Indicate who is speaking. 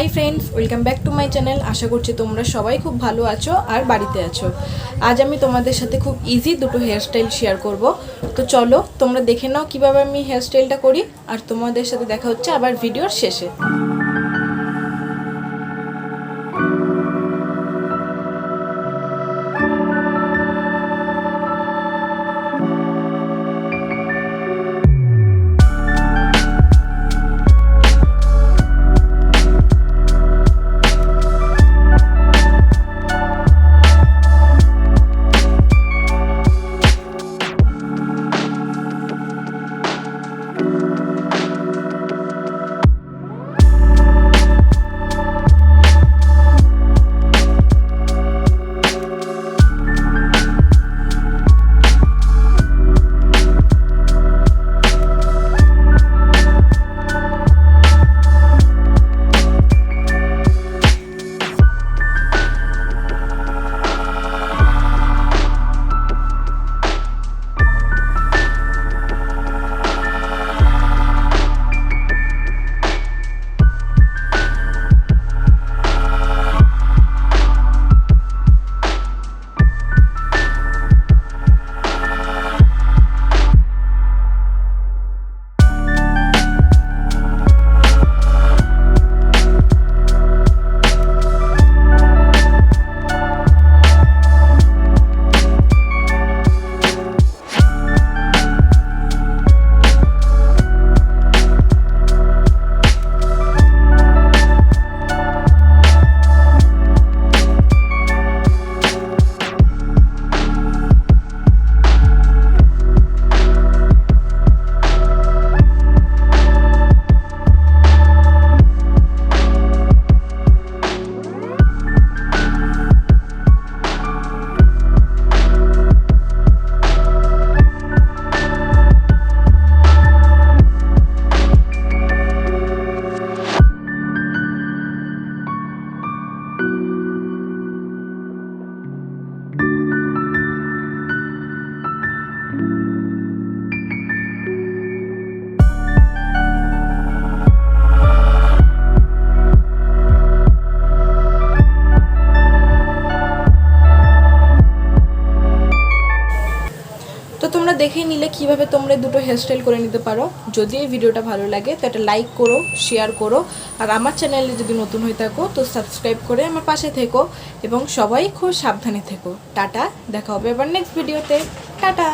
Speaker 1: High friends welcome back to my channel. आशा करছি তোমরা সবাই খুব ভালো আছো আর বাড়িতে আছো। আজ আমি তোমাদের সাথে খুব ইজি দুটো হেয়ার স্টাইল শেয়ার করব। তো চলো তোমরা দেখে নাও কিভাবে আমি হেয়ার স্টাইলটা করি, আর তোমাদের সাথে দেখা হচ্ছে আবার ভিডিওর শেষে। তো তোমরা দেখে নিলে কিভাবে তোমরা দুটো হেয়ারস্টাইল করে নিতে পারো। যদি এই ভিডিওটা ভালো লাগে তো একটা লাইক করো, শেয়ার করো, আর আমার চ্যানেলে যদি নতুন হয়ে থাকো তো সাবস্ক্রাইব করে আমার পাশে থেকো এবং সবাই খুব সাবধানে থেকো। টাটা, দেখা হবে এবার নেক্সট ভিডিওতে। টাটা।